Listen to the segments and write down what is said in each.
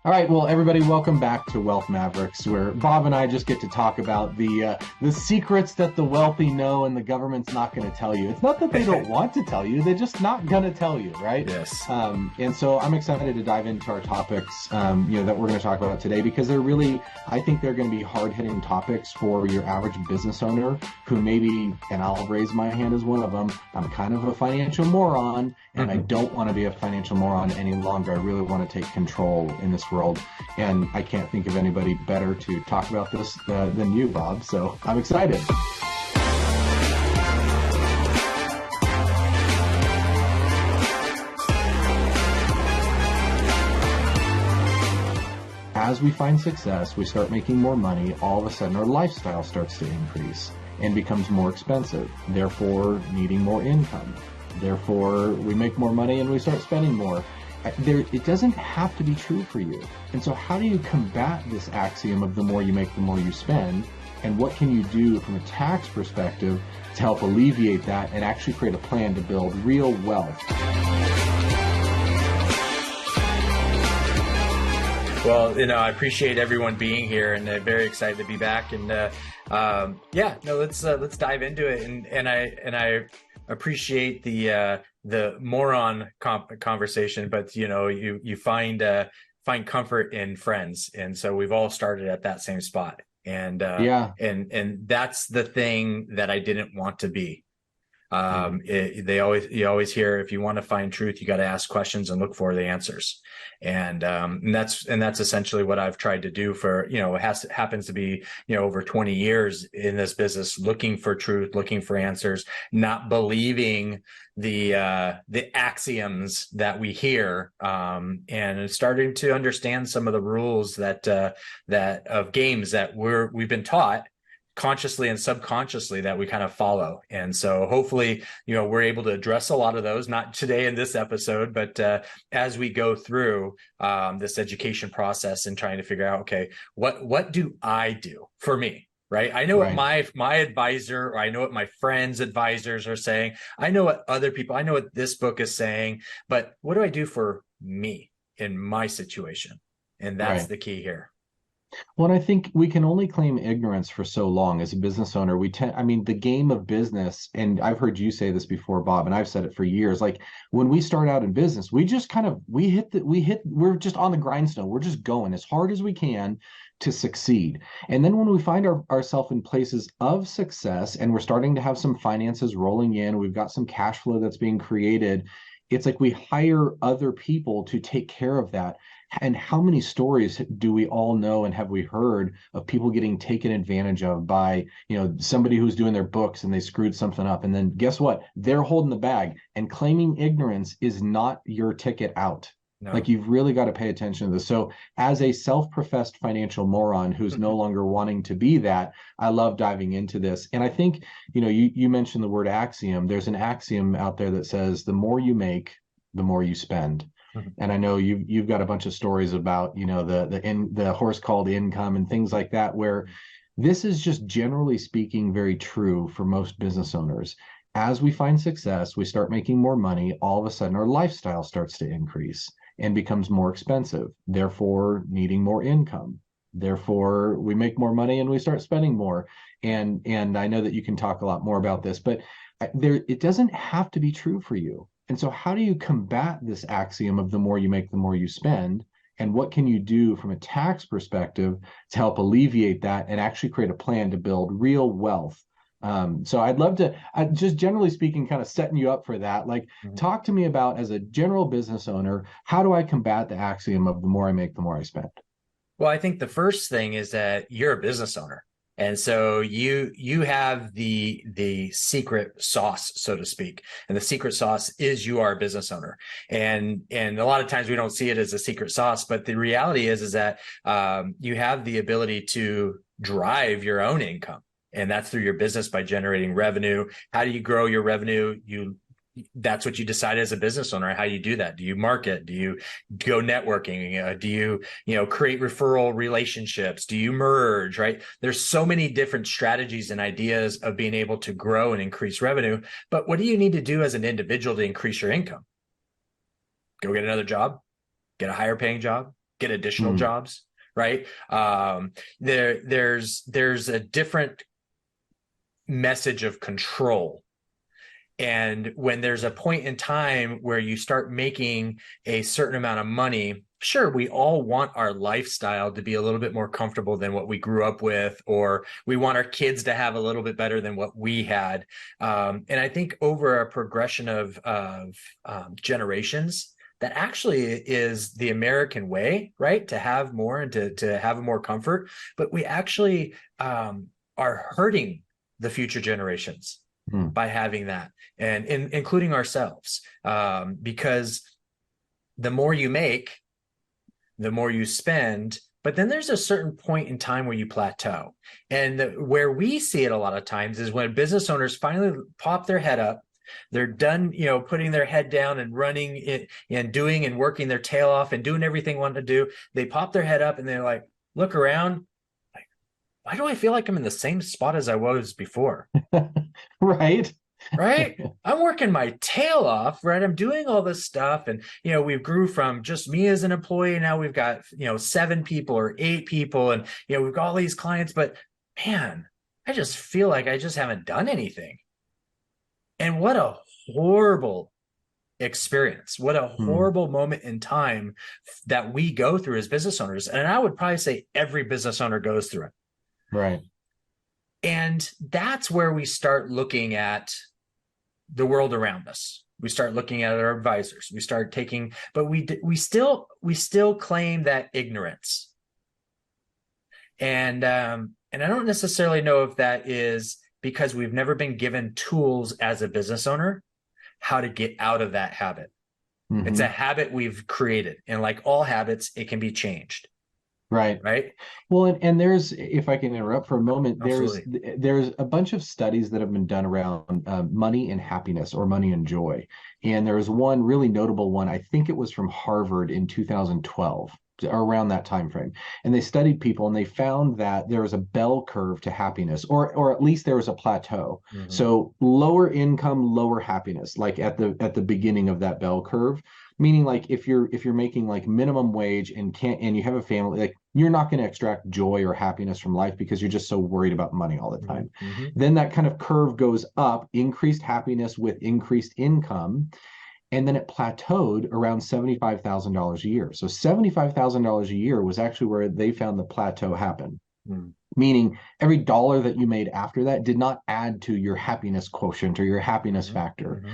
All right, well, everybody, welcome back to Wealth Mavericks, where Bob and I just get to talk about the secrets that the wealthy know and the government's not going to tell you. It's not that they don't want to tell you; they're just not going to tell you, right? Yes. And so I'm excited to dive into our topics, that we're going to talk about today because they're really, I think they're going to be hard-hitting topics for your average business owner who maybe, and I'll raise my hand as one of them. I'm kind of a financial moron, and I don't want to be a financial moron any longer. I really want to take control in this world. And I can't think of anybody better to talk about this than you, Bob. So I'm excited. As we find success, we start making more money. All of a sudden, our lifestyle starts to increase and becomes more expensive, therefore needing more income. Therefore, we make more money and we start spending more. It doesn't have to be true for you. And so how do you combat this axiom of the more you make, the more you spend? And what can you do from a tax perspective to help alleviate that and actually create a plan to build real wealth? Well, I appreciate everyone being here, and very excited to be back. And let's dive into it. And I appreciate the moron conversation, but you find comfort in friends, and so we've all started at that same spot. And and that's the thing that I didn't want to be. You always hear, if you want to find truth, you got to ask questions and look for the answers. And that's essentially what I've tried to do for, happens to be, over 20 years in this business, looking for truth, looking for answers, not believing the axioms that we hear, and starting to understand some of the rules that of games that we've been taught consciously and subconsciously that we kind of follow. And so hopefully, we're able to address a lot of those, not today in this episode, but as we go through this education process and trying to figure out, okay, what do I do for me? Right. I know what my advisor, or I know what my friends' advisors are saying. I know what other people, I know what this book is saying, but what do I do for me in my situation? And that's the key here. Well, I think we can only claim ignorance for so long as a business owner. The game of business, and I've heard you say this before, Bob, and I've said it for years. Like when we start out in business, we're just on the grindstone. We're just going as hard as we can to succeed. And then when we find ourselves in places of success and we're starting to have some finances rolling in, we've got some cash flow that's being created, it's like we hire other people to take care of that. And how many stories do we all know and have we heard of people getting taken advantage of by, somebody who's doing their books and they screwed something up. And then guess what? They're holding the bag, and claiming ignorance is not your ticket out. No. Like you've really got to pay attention to this. So as a self-professed financial moron who's no longer wanting to be that, I love diving into this. And I think, you mentioned the word axiom. There's an axiom out there that says the more you make, the more you spend. And I know you've got a bunch of stories about, the horse called income and things like that, where this is just generally speaking very true for most business owners. As we find success, we start making more money. All of a sudden, our lifestyle starts to increase and becomes more expensive, therefore needing more income. Therefore, we make more money and we start spending more. And I know that you can talk a lot more about this, but it doesn't have to be true for you. And so how do you combat this axiom of the more you make, the more you spend? And what can you do from a tax perspective to help alleviate that and actually create a plan to build real wealth? So I'd love to, just generally speaking, kind of setting you up for that. Like, talk to me about, as a general business owner, how do I combat the axiom of the more I make, the more I spend? Well, I think the first thing is that you're a business owner. And so you have the secret sauce, so to speak. And the secret sauce is you are a business owner. And a lot of times we don't see it as a secret sauce, but the reality is that you have the ability to drive your own income. And that's through your business by generating revenue. How do you grow your revenue? That's what you decide as a business owner, how you do that. Do you market? Do you go networking? Do you, create referral relationships? Do you merge, right? There's so many different strategies and ideas of being able to grow and increase revenue. But what do you need to do as an individual to increase your income? Go get another job, get a higher paying job, get additional Mm. jobs, right? There's a different message of control. And when there's a point in time where you start making a certain amount of money, sure, we all want our lifestyle to be a little bit more comfortable than what we grew up with, or we want our kids to have a little bit better than what we had. And I think over a progression of generations, that actually is the American way, right? To have more and to have more comfort. But we actually are hurting the future generations Mm. by having that, and including ourselves, because the more you make, the more you spend. But then there's a certain point in time where you plateau. And where we see it a lot of times is when business owners finally pop their head up, they're done, putting their head down and running it and doing and working their tail off and doing everything they want to do. They pop their head up and they're like, look around, like, why do I feel like I'm in the same spot as I was before? Right. Right? I'm working my tail off, right? I'm doing all this stuff. And, we grew from just me as an employee. Now we've got, 7 people or 8 people, and, we've got all these clients, but man, I just feel like I just haven't done anything. And what a horrible experience. What a Mm. horrible moment in time that we go through as business owners. And I would probably say every business owner goes through it. Right. And that's where we start looking at the world around us. We start looking at our advisors. We start taking, but we still claim that ignorance. And I don't necessarily know if that is because we've never been given tools as a business owner how to get out of that habit. Mm-hmm. It's a habit we've created, and like all habits, it can be changed. Right. Right. Well, and there's, if I can interrupt for a moment, Absolutely. there's a bunch of studies that have been done around money and happiness, or money and joy. And there was one really notable one. I think it was from Harvard in 2012, around that time frame. And they studied people and they found that there was a bell curve to happiness, or at least there was a plateau. Mm-hmm. So lower income, lower happiness, like at the beginning of that bell curve. Meaning, like, if you're making like minimum wage and you have a family, like, you're not going to extract joy or happiness from life because you're just so worried about money all the time. Mm-hmm. Then that kind of curve goes up, increased happiness with increased income, and then it plateaued around $75,000 a year. So $75,000 a year was actually where they found the plateau happen. Mm-hmm. Meaning every dollar that you made after that did not add to your happiness quotient or your happiness Mm-hmm. factor. Mm-hmm.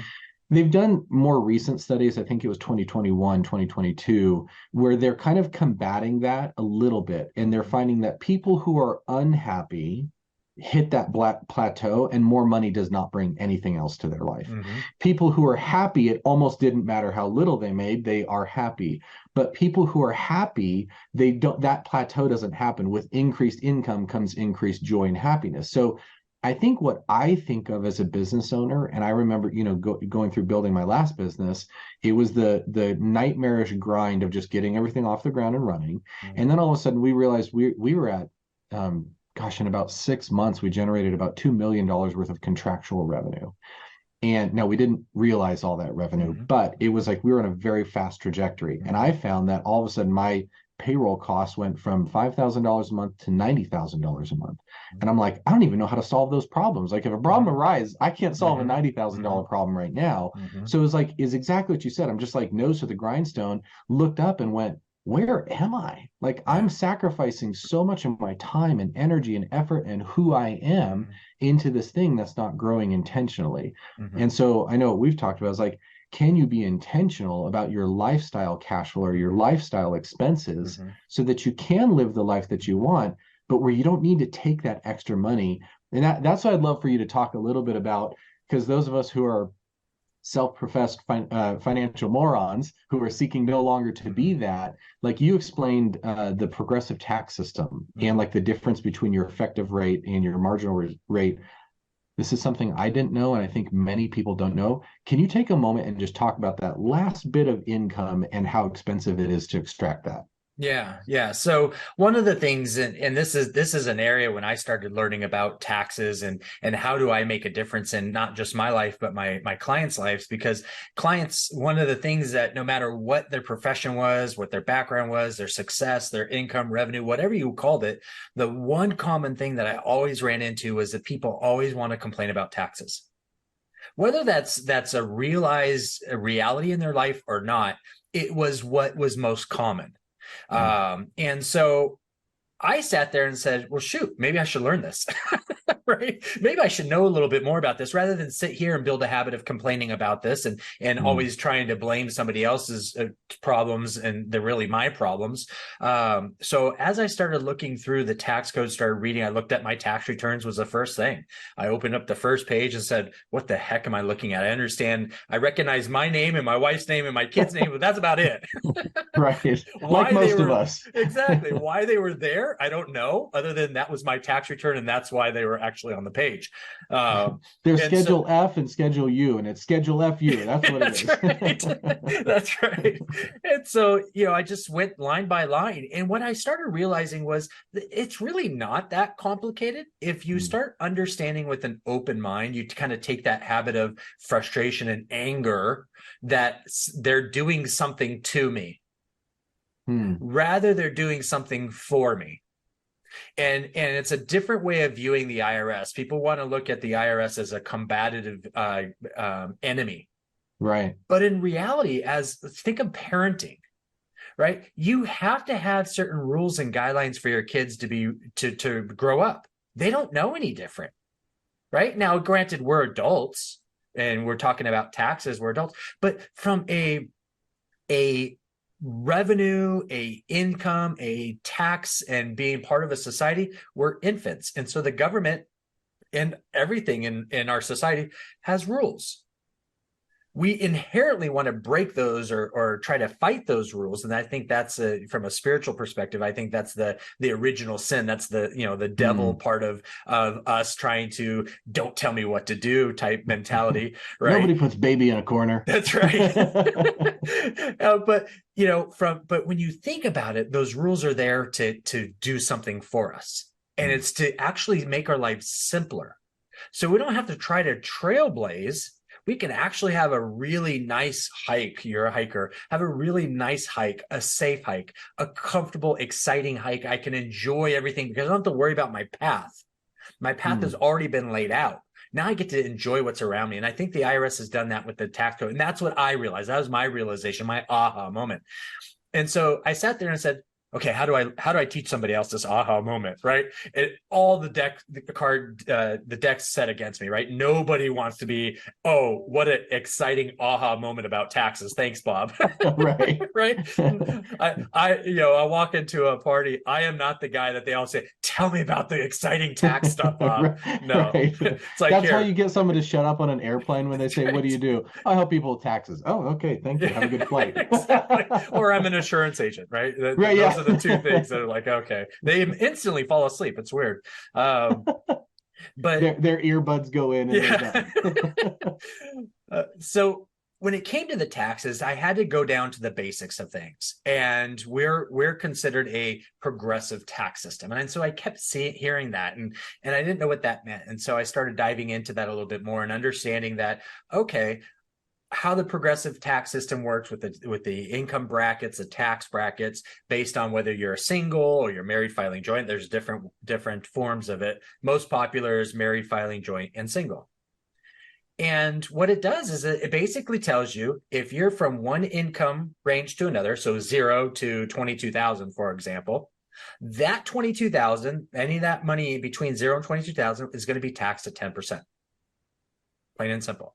They've done more recent studies, I think it was 2021, 2022, where they're kind of combating that a little bit. And they're finding that people who are unhappy hit that black plateau, and more money does not bring anything else to their life. Mm-hmm. People who are happy, it almost didn't matter how little they made, they are happy. But people who are happy, they don't, that plateau doesn't happen. With increased income comes increased joy and happiness. So I think what I think of as a business owner, and I remember, going through building my last business, it was the nightmarish grind of just getting everything off the ground and running. Mm-hmm. And then all of a sudden we realized we were at, in about 6 months, we generated about $2 million worth of contractual revenue. And now we didn't realize all that revenue, Mm-hmm. but it was like we were on a very fast trajectory. Mm-hmm. And I found that all of a sudden my payroll costs went from $5,000 a month to $90,000 a month. And I'm like, I don't even know how to solve those problems. Like, if a problem arises, I can't solve a $90,000 problem right now. Mm-hmm. So it was like, is exactly what you said. I'm just like nose to the grindstone, looked up and went, where am I? Like, I'm sacrificing so much of my time and energy and effort and who I am into this thing that's not growing intentionally. Mm-hmm. And so I know what we've talked about is like, can you be intentional about your lifestyle cash flow or your lifestyle expenses so that you can live the life that you want, but where you don't need to take that extra money? And that's what I'd love for you to talk a little bit about, because those of us who are self-professed financial morons who are seeking no longer to be that, like you explained, the progressive tax system and like the difference between your effective rate and your marginal rate. This is something I didn't know, and I think many people don't know. Can you take a moment and just talk about that last bit of income and how expensive it is to extract that? Yeah, yeah. So one of the things, and this is an area when I started learning about taxes and how do I make a difference in not just my life but my clients' lives, because clients, one of the things that no matter what their profession was, what their background was, their success, their income, revenue, whatever you called it, the one common thing that I always ran into was that people always want to complain about taxes. Whether that's a realized reality in their life or not, it was what was most common. Yeah. And so I sat there and said, well, shoot, maybe I should learn this. Right? Maybe I should know a little bit more about this rather than sit here and build a habit of complaining about this and Mm. always trying to blame somebody else's problems, and they're really my problems. So as I started looking through the tax code, started reading, I looked at my tax returns was the first thing. I opened up the first page and said, what the heck am I looking at? I understand, I recognize my name and my wife's name and my kid's name, but that's about it. Right. Like Why they most of were us. exactly why they were there, I don't know, other than that was my tax return and that's why they were actually on the page. There's And so Schedule F and Schedule U, and it's Schedule FU. That's what it that's right. is. That's right. And so, I just went line by line. And what I started realizing was that it's really not that complicated. If you Mm. start understanding with an open mind, you kind of take that habit of frustration and anger that they're doing something to me, Mm. rather they're doing something for me. And it's a different way of viewing the IRS. People want to look at the IRS as a combative enemy, Right. but in reality, as think of parenting, right? You have to have certain rules and guidelines for your kids to grow up. They don't know any different, right? Now, granted, we're adults and we're talking about taxes. We're adults, but from a revenue, a income, a tax, and being part of a society, we're infants. And so the government and everything in our society has rules. We inherently want to break those or try to fight those rules. And I think that's from a spiritual perspective, I think that's the original sin. That's the devil Mm. part of us trying to don't tell me what to do type mentality, Nobody right? puts baby in a corner. That's right. But but when you think about it, those rules are there to do something for us, and Mm. it's to actually make our lives simpler. So we don't have to try to trailblaze. We can actually have a really nice hike. You're a hiker. Have a really nice hike, a safe hike, a comfortable, exciting hike. I can enjoy everything because I don't have to worry about my path. My path has Mm. already been laid out. Now I get to enjoy what's around me. And I think the IRS has done that with the tax code. And that's what I realized. That was my realization, my aha moment. And so I sat there and said, okay, how do I teach somebody else this aha moment, right? All the deck's set against me, right? Nobody wants to be, oh, what an exciting aha moment about taxes. Thanks, Bob. Right. Right? I walk into a party. I am not the guy that they all say, tell me about the exciting tax stuff, Bob. No, Right. it's like That's how you here. get someone to shut up on an airplane when they That's say, "What do you right. do?" I help people with taxes. Oh, okay. Thank you. Have a Yeah, good flight. exactly. Or I'm an insurance agent, right? Right. Those Yeah. are the two things that are like, okay. They instantly fall asleep. It's weird. Um, but Their earbuds go in and they're yeah. done. So when it came to the taxes, I had to go down to the basics of things, and we're considered a progressive tax system, and so I kept hearing that, and I didn't know what that meant, and so I started diving into that a little bit more and understanding that okay, how the progressive tax system works with the income brackets, the tax brackets, based on whether you're a single or you're married filing joint. There's different forms of it. Most popular is married filing joint and single. And what it does is it basically tells you if you're from one income range to another, so 0 to 22,000, for example, that 22,000, any of that money between 0 and 22,000 is going to be taxed at 10%. Plain and simple.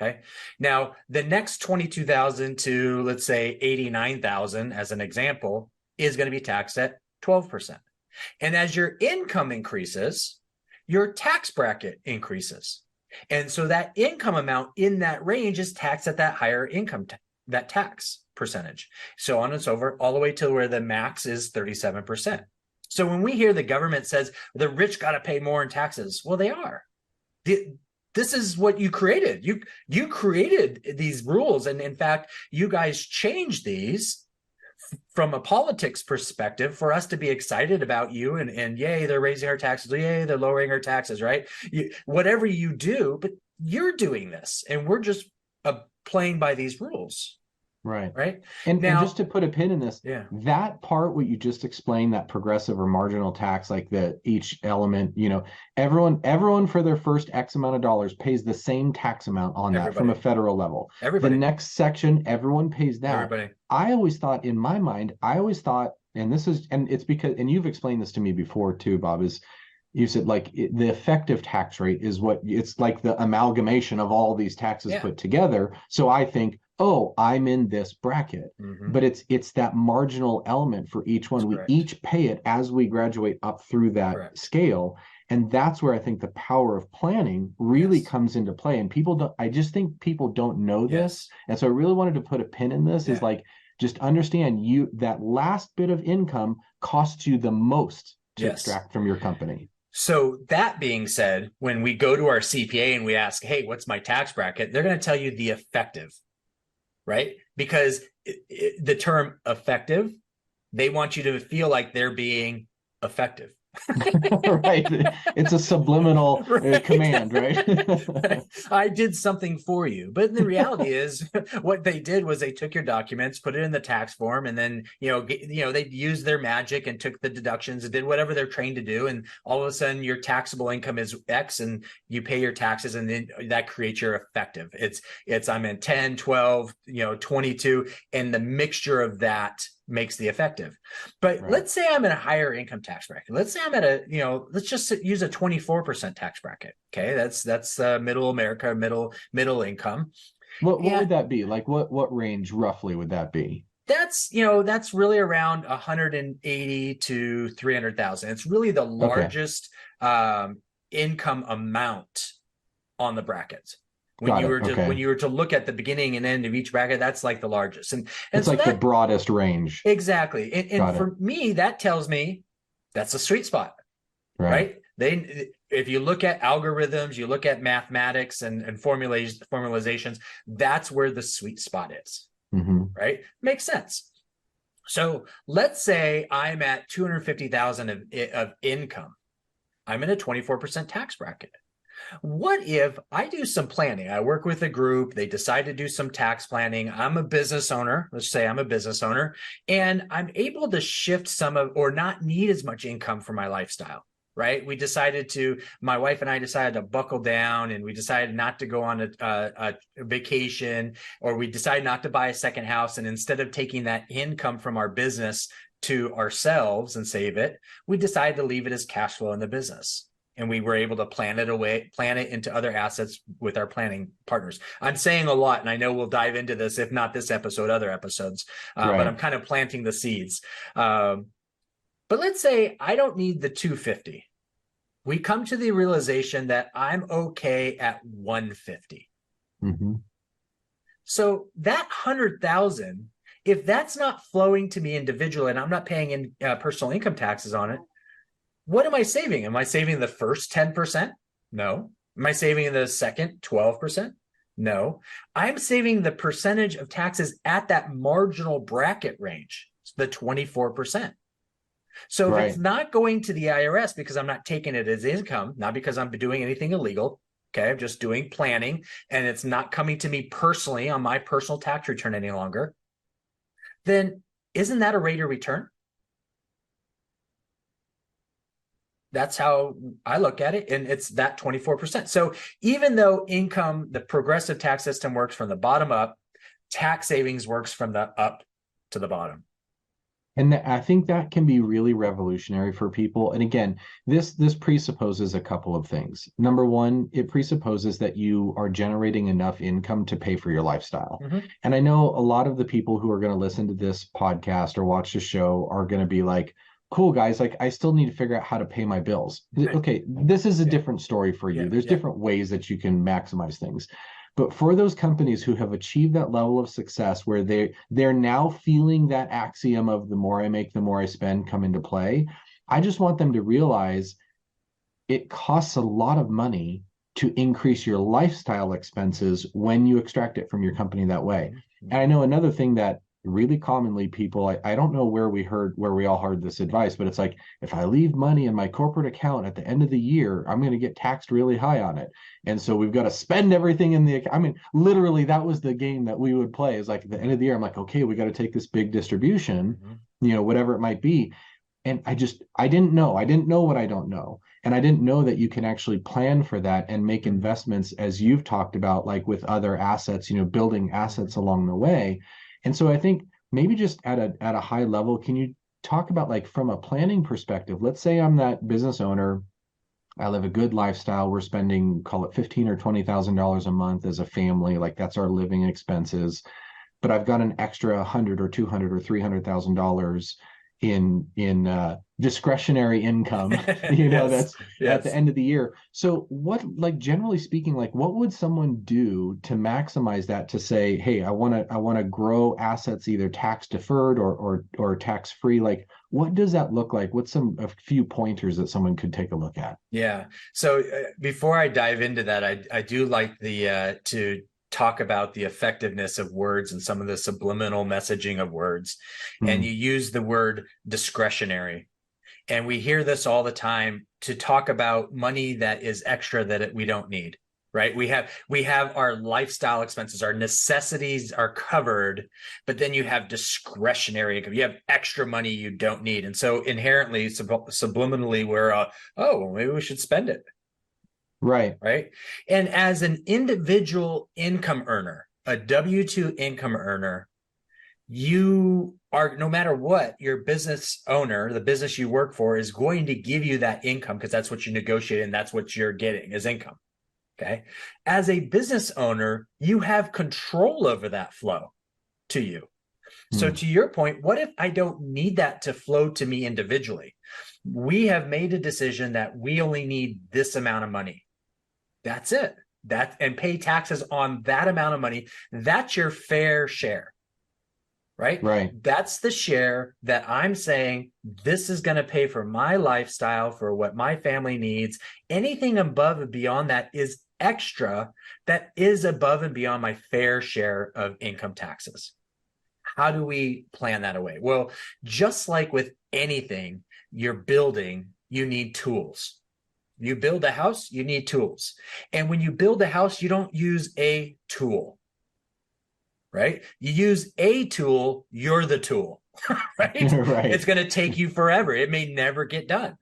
Okay. Now, the next 22,000 to let's say 89,000 as an example is going to be taxed at 12%. And as your income increases, your tax bracket increases. And so that income amount in that range is taxed at that higher income, that tax percentage. So on and so forth, all the way to where the max is 37%. So when we hear the government says the rich got to pay more in taxes, well, they are. This is what you created. You created these rules. And in fact, you guys changed these from a politics perspective, for us to be excited about you and yay, they're raising our taxes, yay, they're lowering our taxes, right? Whatever you do, but you're doing this and we're just playing by these rules. Right. Right. And just to put a pin in this, yeah, that part, what you just explained, that progressive or marginal tax, like the each element, everyone for their first X amount of dollars pays the same tax amount on that from a federal level. The next section, everyone pays that. I always thought, in my mind, and it's because, and you've explained this to me before too, Bob, is you said like the effective tax rate is what it's like the amalgamation of all these taxes put together. So I think, oh, I'm in this bracket, but it's that marginal element for each one. We each pay it as we graduate up through that scale. And that's where I think the power of planning really comes into play. And I just think people don't know this. And so I really wanted to put a pin in this is like, just understand that last bit of income costs you the most to extract from your company. So that being said, when we go to our CPA and we ask, hey, what's my tax bracket? They're going to tell you the effective, right? Because the term effective, they want you to feel like they're being effective. Right. It's a subliminal command, right? I did something for you. But the reality is what they did was they took your documents, put it in the tax form, and then, they used their magic and took the deductions and did whatever they're trained to do. And all of a sudden your taxable income is X and you pay your taxes, and then that creates your effective. It's I'm in 10, 12, 22, and the mixture of that makes the effective. But let's say I'm in a higher income tax bracket. Let's say I'm at let's just use a 24% tax bracket. Okay. That's middle America, middle income. What would that be? Like what range roughly would that be? That's really around 180 to 300,000. It's really the largest income amount on the brackets. When you were to look at the beginning and end of each bracket, that's like the largest. And it's so like the broadest range. Exactly. And for me, that tells me that's a sweet spot, right? If you look at algorithms, you look at mathematics and formalizations, that's where the sweet spot is, right? Makes sense. So let's say I'm at 250,000 of income. I'm in a 24% tax bracket. What if I do some planning? I work with a group. They decide to do some tax planning. I'm a business owner. Let's say I'm a business owner, and I'm able to shift or not need as much income for my lifestyle, right? My wife and I decided to buckle down, and we decided not to go on a vacation, or we decided not to buy a second house. And instead of taking that income from our business to ourselves and save it, we decided to leave it as cash flow in the business. And we were able to plan it into other assets with our planning partners. I'm saying a lot, and I know we'll dive into this, if not this episode, other episodes, but I'm kind of planting the seeds. But let's say I don't need the 250. We come to the realization that I'm okay at 150. So that 100,000, if that's not flowing to me individually and I'm not paying in personal income taxes on it, what am I saving? Am I saving the first 10%? No. Am I saving the second 12%? No. I'm saving the percentage of taxes at that marginal bracket range, the 24%. So if it's not going to the IRS because I'm not taking it as income, not because I'm doing anything illegal, okay, I'm just doing planning, and it's not coming to me personally on my personal tax return any longer, then isn't that a rate of return? That's how I look at it. And it's that 24%. So even though income, the progressive tax system works from the bottom up, tax savings works from the up to the bottom. And I think that can be really revolutionary for people. And again, this presupposes a couple of things. Number one, it presupposes that you are generating enough income to pay for your lifestyle. And I know a lot of the people who are going to listen to this podcast or watch the show are going to be like, cool, guys, like I still need to figure out how to pay my bills. Okay, this is a different story for you. There's different ways that you can maximize things. But for those companies who have achieved that level of success where they're now feeling that axiom of the more I make, the more I spend come into play, I just want them to realize it costs a lot of money to increase your lifestyle expenses when you extract it from your company that way. And I know another thing that really commonly people, I don't know where we all heard this advice, but it's like, if I leave money in my corporate account at the end of the year, I'm going to get taxed really high on it. And so we've got to spend everything in the account. I mean, literally, that was the game that we would play, is like at the end of the year, I'm like, okay, we got to take this big distribution, Mhm. whatever it might be. And I didn't know what I don't know. And I didn't know that you can actually plan for that and make Mhm. investments, as you've talked about, like with other assets, building Mhm. assets along the way. And so I think maybe just at a high level, can you talk about, like, from a planning perspective? Let's say I'm that business owner. I live a good lifestyle. We're spending, call it 15 or $20,000 a month as a family. Like, that's our living expenses, but I've got an extra 100 or 200 or $300,000 in discretionary income, Yes. that's at the Yes. end of the year. So what, like, generally speaking, like, what would someone do to maximize that, to say, hey, I want to grow assets, either tax deferred or tax free? Like, what does that look like? What's a few pointers that someone could take a look at? Yeah. So before I dive into that, I do like the to talk about the effectiveness of words and some of the subliminal messaging of words. And Hmm. you use the word discretionary. And we hear this all the time to talk about money that is extra that we don't need, right? We have our lifestyle expenses, our necessities are covered, but then you have discretionary income. You have extra money you don't need. And so inherently, subliminally, we're, oh, well, maybe we should spend it, Right. right? And as an individual income earner, a W-2 income earner, you are, no matter what, your business owner, the business you work for, is going to give you that income because that's what you negotiate and that's what you're getting is income. Okay. As a business owner, you have control over that flow to you. So, Hmm. to your point, what if I don't need that to flow to me individually? We have made a decision that we only need this amount of money. That's it. That, and pay taxes on that amount of money. That's your fair share, right? Right. That's the share that I'm saying this is going to pay for my lifestyle, for what my family needs. Anything above and beyond that is extra, that is above and beyond my fair share of income taxes. How do we plan that away? Well, just like with anything you're building, you need tools. You build a house, you need tools. And when you build a house, you don't use a tool, right? You use a tool, you're the tool, right? Right. It's going to take you forever. It may never get done,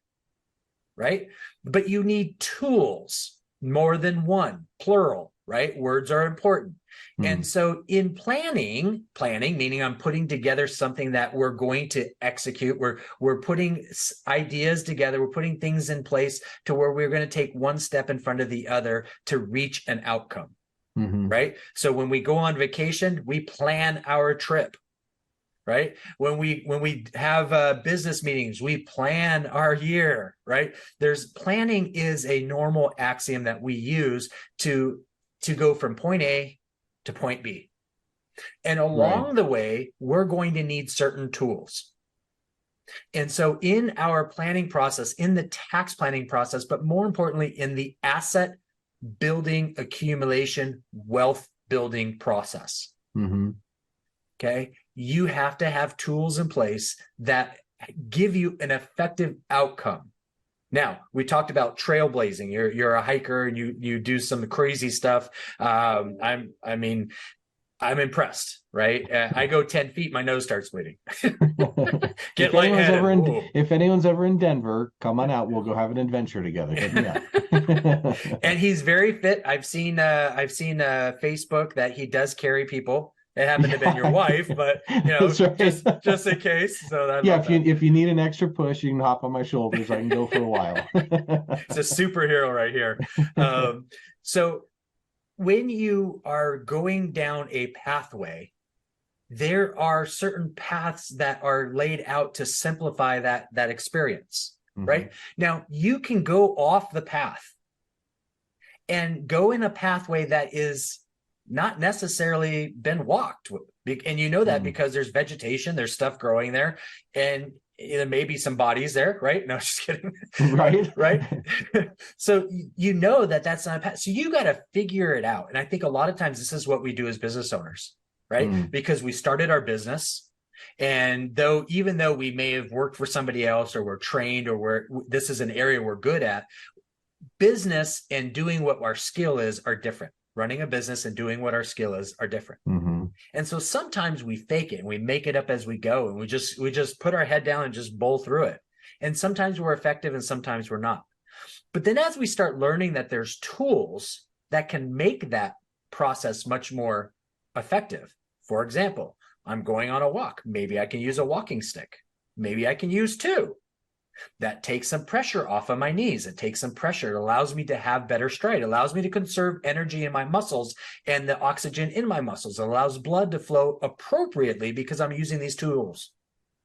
right? But you need tools, more than one, plural, right? Words are important. And Hmm. so in planning meaning I'm putting together something that we're going to execute. We're putting ideas together. We're putting things in place to where we're going to take one step in front of the other to reach an outcome, Hmm. right? So when we go on vacation, we plan our trip, right? When we have business meetings, we plan our year, right? There's planning is a normal axiom that we use to go from point A to point B. And Right. along the way, we're going to need certain tools. And so in our planning process, in the tax planning process, but more importantly, in the asset building, accumulation, wealth building process, Hmm. okay, you have to have tools in place that give you an effective outcome. Now, we talked about trailblazing. You're a hiker and you do some crazy stuff. I mean, I'm impressed, right? I go 10 feet, my nose starts bleeding. Get If anyone's lightheaded. ever in Whoa. if anyone's ever in Denver, come on out. We'll go have an adventure together. Hit me up. And he's very fit. I've seen Facebook that he does carry people. It happened to have been your Yeah, wife, but that's right. just in case. So I Yeah, love if you that. if you need an extra push, you can hop on my shoulders. I can go for a while. It's a superhero right here. So when you are going down a pathway, there are certain paths that are laid out to simplify that experience, Hmm. right? Now, you can go off the path and go in a pathway that is not necessarily been walked. And you know that Hmm. because there's vegetation, there's stuff growing there, and there may be some bodies there, right? No, just kidding. Right? Right. So you know that that's not a path. So you got to figure it out. And I think a lot of times this is what we do as business owners. right? Mm. Because we started our business. And even though we may have worked for somebody else, or we're trained, or this is an area we're good at, business and doing what our skill is are different. Running a business and doing what our skill is are different. Mm-hmm. And so sometimes we fake it and we make it up as we go, and we just put our head down and just bowl through it. And sometimes we're effective and sometimes we're not. But then as we start learning that there's tools that can make that process much more effective. For example, I'm going on a walk. Maybe I can use a walking stick. Maybe I can use two. That takes some pressure off of my knees. It takes some pressure. It allows me to have better stride. It allows me to conserve energy in my muscles and the oxygen in my muscles. It allows blood to flow appropriately because I'm using these tools.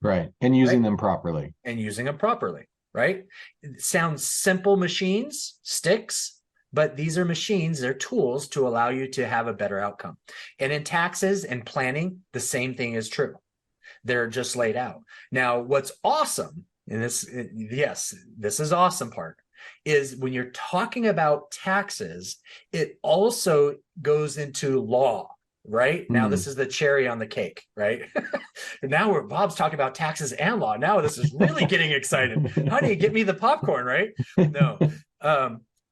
Right. And using right? them properly. And using them properly, right? It sounds simple machines, sticks, but these are machines, they're tools to allow you to have a better outcome. And in taxes and planning, the same thing is true. They're just laid out. Now, what's awesome, and this is awesome part, is when you're talking about taxes, it also goes into law, right? Now, this is the cherry on the cake, right? Now Bob's talking about taxes and law. Now this is really getting excited. Honey, get me the popcorn, right? No.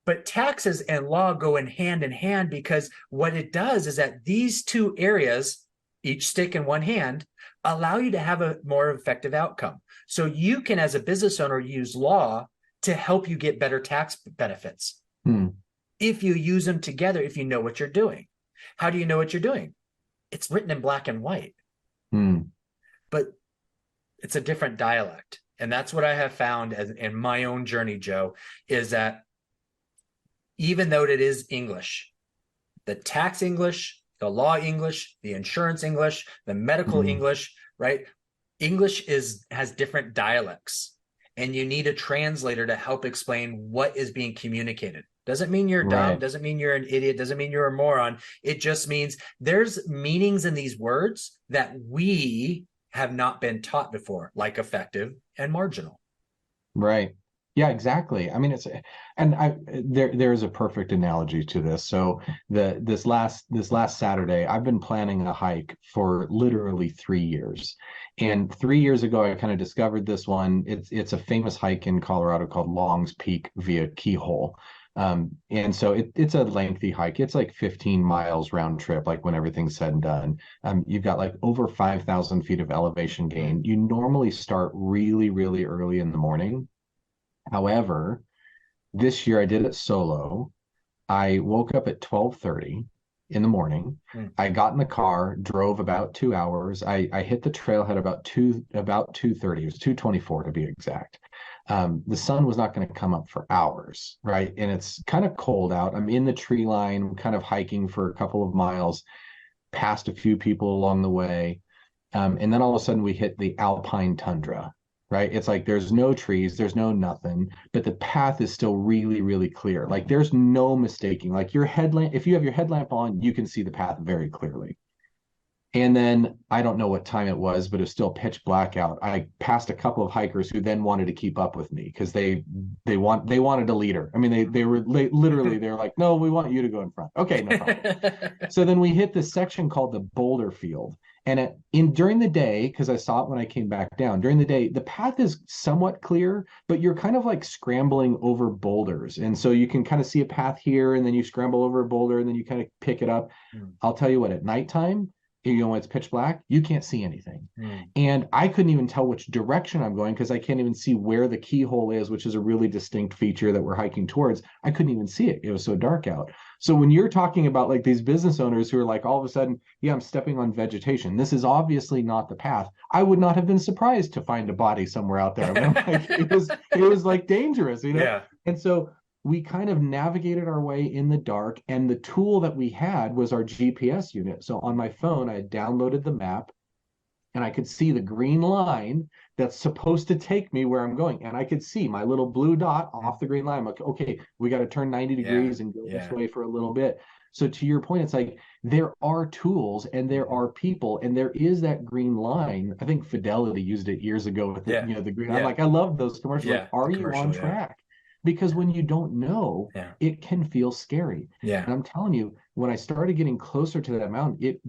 But taxes and law go in hand, because what it does is that these two areas, each stick in one hand, allow you to have a more effective outcome. So you can, as a business owner, use law to help you get better tax benefits. If you use them together, if you know what you're doing. How do you know what you're doing? It's written in black and white. But it's a different dialect. And that's what I have found in my own journey, Joe, is that even though it is English, the tax English, the law English, the insurance English, the medical English, right? English has different dialects, and you need a translator to help explain what is being communicated. Doesn't mean you're dumb, doesn't mean you're an idiot, doesn't mean you're a moron. It just means there's meanings in these words that we have not been taught before, like effective and marginal. Right. Yeah, exactly. I mean, there's a perfect analogy to this. So this last Saturday, I've been planning a hike for literally 3 years. And 3 years ago, I kind of discovered this one. It's a famous hike in Colorado called Long's Peak via Keyhole. And so it's a lengthy hike. It's like 15 miles round trip, like when everything's said and done. You've got like over 5,000 feet of elevation gain. You normally start really, really early in the morning. However, this year I did it solo. I woke up at 12:30 in the morning. I got in the car, drove about 2 hours. I hit the trailhead about 2:30. It was 2:24 to be exact. The sun was not going to come up for hours, right? And it's kind of cold out. I'm in the tree line, kind of hiking for a couple of miles, past a few people along the way. And then all of a sudden we hit the alpine tundra, right? It's like there's no trees, there's no nothing, but the path is still really, really clear. Like there's no mistaking. Like your headlamp, if you have your headlamp on, you can see the path very clearly. And then I don't know what time it was, but it was still pitch black out. I passed a couple of hikers who then wanted to keep up with me because they wanted a leader. I mean, they were literally, they were like, no, we want you to go in front. Okay, no problem. So then we hit this section called the boulder field. And during the day, because I saw it when I came back down, during the day, the path is somewhat clear, but you're kind of like scrambling over boulders. And so you can kind of see a path here, and then you scramble over a boulder, and then you kind of pick it up. I'll tell you what, at nighttime, when it's pitch black, you can't see anything. And I couldn't even tell which direction I'm going because I can't even see where the keyhole is, which is a really distinct feature that we're hiking towards. I couldn't even see it. It was so dark out. So when you're talking about like these business owners who are like, all of a sudden, yeah, I'm stepping on vegetation. This is obviously not the path. I would not have been surprised to find a body somewhere out there. I mean, like, it was like dangerous, you know? Yeah. And so we kind of navigated our way in the dark, and the tool that we had was our GPS unit. So on my phone, I had downloaded the map, and I could see the green line that's supposed to take me where I'm going. And I could see my little blue dot off the green line. I'm like, okay, we got to turn 90 degrees and go this way for a little bit. So to your point, it's like there are tools and there are people, and there is that green line. I think Fidelity used it years ago with the, the green. I'm like, I love those commercials. Like, are you on track? Because when you don't know, it can feel scary. Yeah. And I'm telling you, when I started getting closer to that mountain,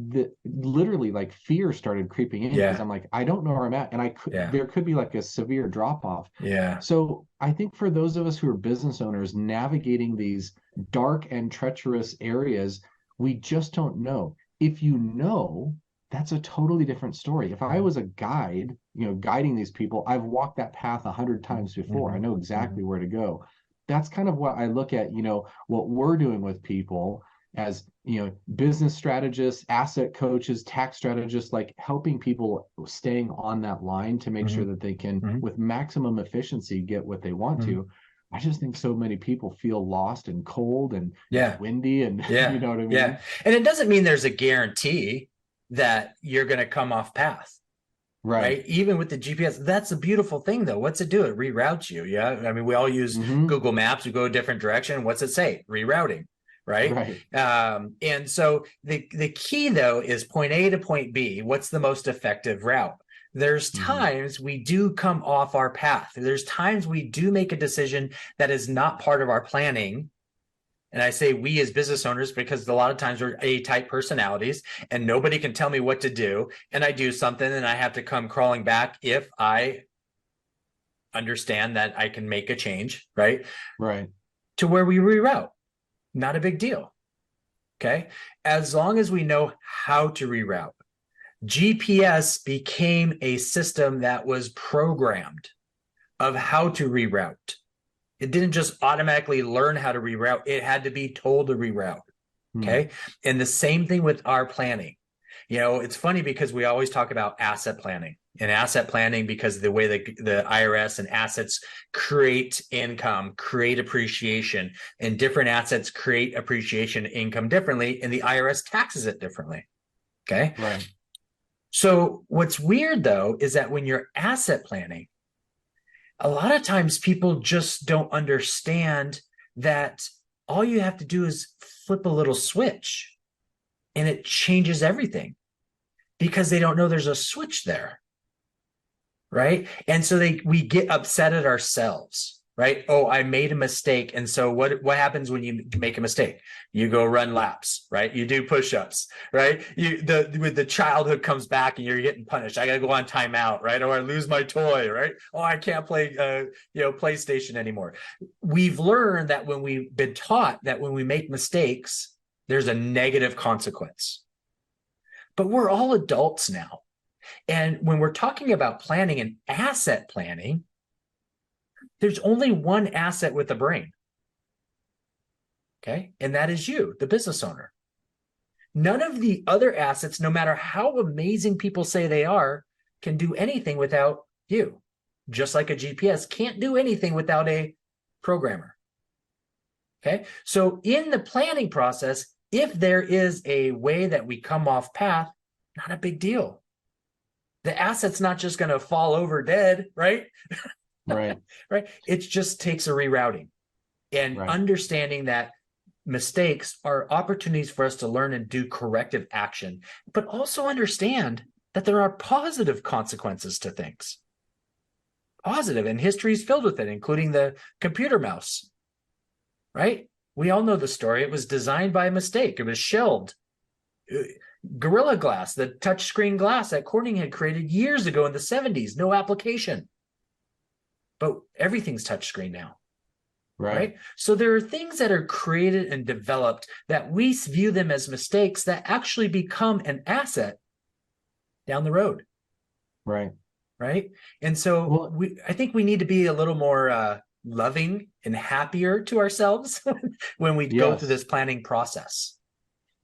literally like fear started creeping in because Yeah. I'm like, I don't know where I'm at. And Yeah. there could be like a severe drop off. Yeah. So I think for those of us who are business owners navigating these dark and treacherous areas, we just don't know. If you know, that's a totally different story. If I Mhm. was a guide, guiding these people, I've walked that path 100 times before. I Mhm. know Mhm. exactly where to go. That's kind of what I look at, what we're doing with people as, business strategists, asset coaches, tax strategists, like helping people staying on that line to make sure Mhm. that they can, Mhm. with maximum efficiency, get what they want Mhm. to. I just think so many people feel lost and cold and it's Yeah. windy and you Yeah. know what I Yeah. mean? And it doesn't mean there's a guarantee that you're going to come off path, Right. right? Even with the GPS, that's a beautiful thing, though. What's it do? It reroutes you. Yeah. I mean, we all use Mm-hmm. Google Maps. We go a different direction. What's it say? Rerouting, right? Right. And so the key, though, is point A to point B. What's the most effective route? There's Mm-hmm. times we do come off our path. There's times we do make a decision that is not part of our planning. And I say we as business owners because a lot of times we're A-type personalities and nobody can tell me what to do. And I do something and I have to come crawling back if I understand that I can make a change, right? Right. To where we reroute. Not a big deal. Okay. As long as we know how to reroute. GPS became a system that was programmed of how to reroute. It didn't just automatically learn how to reroute, it had to be told to reroute. Mm. Okay. And the same thing with our planning. It's funny because we always talk about asset planning and asset planning because the way the IRS and assets create income, create appreciation, and different assets create appreciation income differently, and the IRS taxes it differently. Okay. Right. So what's weird though is that when you're asset planning, a lot of times people just don't understand that all you have to do is flip a little switch and it changes everything because they don't know there's a switch there, right? And so we get upset at ourselves, right? Oh, I made a mistake. And so what happens when you make a mistake? You go run laps, right? You do push-ups, right? With the childhood comes back and you're getting punished. I gotta go on timeout, right? Or I lose my toy, right? Oh, I can't play PlayStation anymore. We've learned that when we've been taught that when we make mistakes, there's a negative consequence. But we're all adults now. And when we're talking about planning and asset planning, there's only one asset with a brain. Okay. And that is you, the business owner. None of the other assets, no matter how amazing people say they are, can do anything without you. Just like a GPS can't do anything without a programmer. Okay. So in the planning process, if there is a way that we come off path, not a big deal. The asset's not just going to fall over dead, right? Right. Right. It just takes a rerouting and Right. understanding that mistakes are opportunities for us to learn and do corrective action, but also understand that there are positive consequences to things. Positive, and history is filled with it, including the computer mouse, right? We all know the story. It was designed by a mistake. It was shelved. Gorilla Glass, the touchscreen glass that Corning had created years ago in the 70s, no application. But everything's touchscreen now, Right. right? So there are things that are created and developed that we view them as mistakes that actually become an asset down the road, Right. right? And so Well, I think we need to be a little more loving and happier to ourselves when we go through yes. this planning process.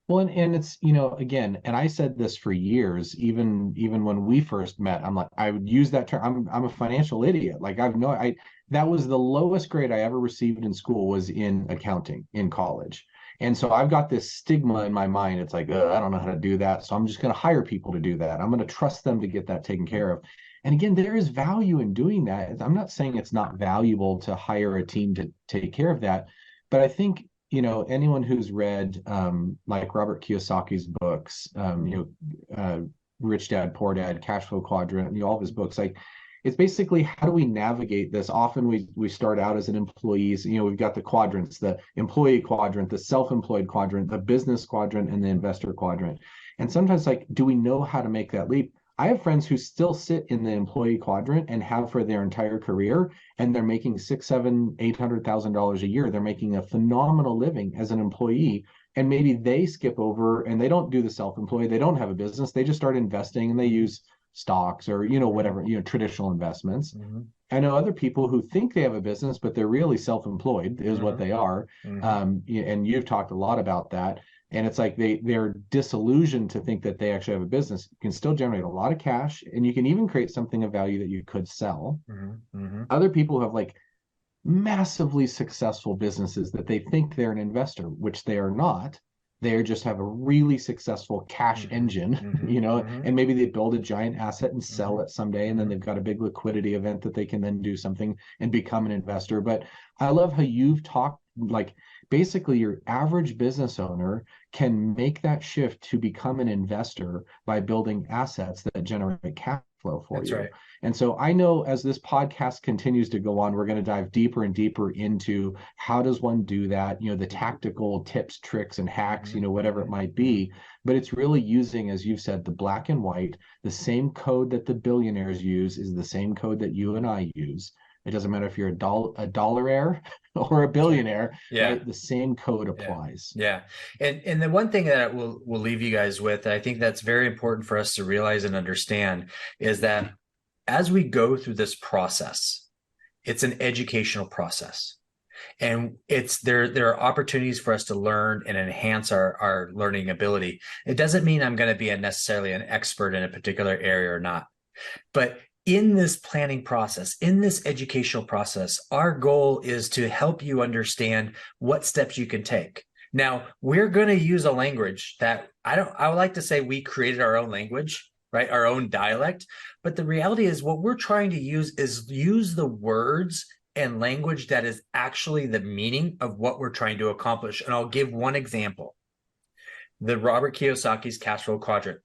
Well, and it's, again, and I said this for years, even when we first met, I'm like, I would use that term. I'm a financial idiot. Like that was the lowest grade I ever received in school was in accounting in college. And so I've got this stigma in my mind. It's like, I don't know how to do that. So I'm just going to hire people to do that. I'm going to trust them to get that taken care of. And again, there is value in doing that. I'm not saying it's not valuable to hire a team to take care of that, but I think anyone who's read like Robert Kiyosaki's books, Rich Dad, Poor Dad, Cash Flow Quadrant, all of his books, like it's basically how do we navigate this? Often we start out as an employees, we've got the quadrants, the employee quadrant, the self-employed quadrant, the business quadrant, and the investor quadrant. And sometimes like, do we know how to make that leap? I have friends who still sit in the employee quadrant and have for their entire career, and they're making $600,000, $700,000, $800,000 a year. They're making a phenomenal living as an employee, and maybe they skip over and they don't do the self-employed. They don't have a business. They just start investing and they use stocks or whatever, traditional investments. Mm-hmm. I know other people who think they have a business, but they're really self-employed is mm-hmm. what they are. Mm-hmm. And you've talked a lot about that. And it's like they're disillusioned to think that they actually have a business. You can still generate a lot of cash, and you can even create something of value that you could sell. Mm-hmm. Mm-hmm. Other people have like massively successful businesses that they think they're an investor, which they are not. They just have a really successful cash mm-hmm. engine, mm-hmm. Mm-hmm. and maybe they build a giant asset and sell mm-hmm. it someday, and then they've got a big liquidity event that they can then do something and become an investor. But I love how you've talked, like basically your average business owner can make that shift to become an investor by building assets that generate cash flow for you. Right. And so I know as this podcast continues to go on, we're going to dive deeper and deeper into how does one do that, the tactical tips, tricks, and hacks, whatever it might be. But it's really using, as you've said, the black and white, the same code that the billionaires use is the same code that you and I use. It doesn't matter if you're a dollaraire or a billionaire, yeah. Right? The same code applies. Yeah. And the one thing that we'll leave you guys with, I think that's very important for us to realize and understand, is that as we go through this process, it's an educational process. And there are opportunities for us to learn and enhance our learning ability. It doesn't mean I'm going to be necessarily an expert in a particular area or not. But in this planning process, in this educational process, our goal is to help you understand what steps you can take. Now, we're going to use a language that I would like to say we created our own language, right? Our own dialect. But the reality is what we're trying to use the words and language that is actually the meaning of what we're trying to accomplish. And I'll give one example. The Robert Kiyosaki's Cash Flow Quadrant.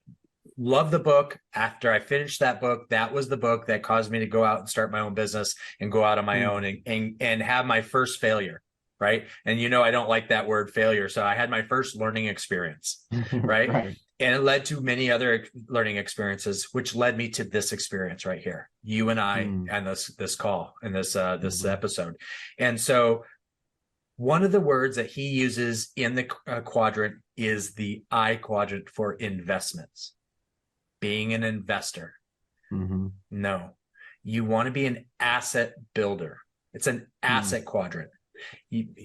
Love the book. After I finished that book, that was the book that caused me to go out and start my own business and go out on my own and have my first failure, right? And I don't like that word failure. So I had my first learning experience, right? Right. And it led to many other learning experiences, which led me to this experience right here, you and I, and this call and this episode. And so one of the words that he uses in the quadrant is the I quadrant for investments. Being an investor. Mm-hmm. No, you want to be an asset builder. It's an asset quadrant.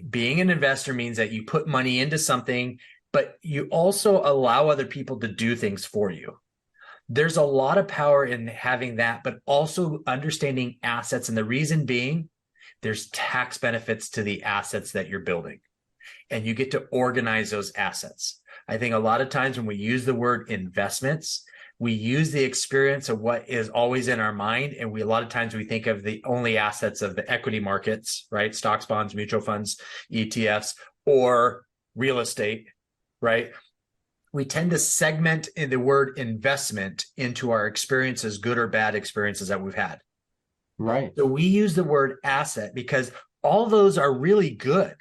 Being an investor means that you put money into something, but you also allow other people to do things for you. There's a lot of power in having that, but also understanding assets. And the reason being, there's tax benefits to the assets that you're building, and you get to organize those assets. I think a lot of times when we use the word investments, we use the experience of what is always in our mind. And a lot of times we think of the only assets of the equity markets, right? Stocks, bonds, mutual funds, ETFs, or real estate, right? We tend to segment the word investment into our experiences, good or bad experiences that we've had. Right. So we use the word asset because all those are really good,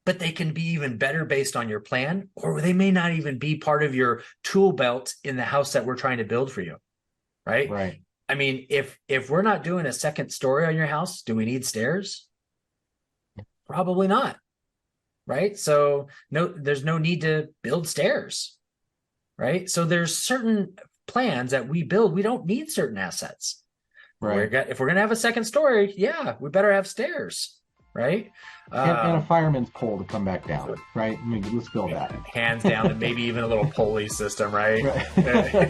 but they can be even better based on your plan, or they may not even be part of your tool belt in the house that we're trying to build for you, right? Right. I mean, if we're not doing a second story on your house, do we need stairs? Probably not, right? So there's no need to build stairs, right? So there's certain plans that we build, we don't need certain assets. Right. If we're going to have a second story, yeah, we better have stairs. Right. And a fireman's pole to come back down. Right. I mean, let's build that. Hands down, and maybe even a little pulley system. Right.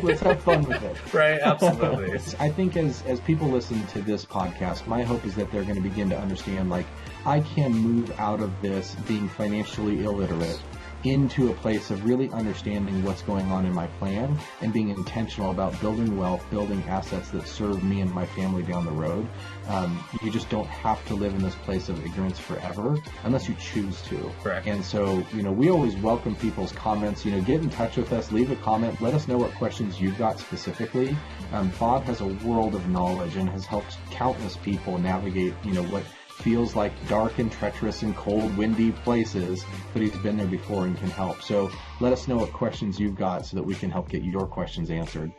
Let's have fun with it. Right. Absolutely. I think as people listen to this podcast, my hope is that they're going to begin to understand, like, I can move out of this being financially illiterate into a place of really understanding what's going on in my plan and being intentional about building wealth, building assets that serve me and my family down the road. You just don't have to live in this place of ignorance forever unless you choose to. Correct. And so, we always welcome people's comments. Get in touch with us, leave a comment, let us know what questions you've got specifically. Bob has a world of knowledge and has helped countless people navigate, what feels like dark and treacherous and cold, windy places, but he's been there before and can help. So let us know what questions you've got so that we can help get your questions answered.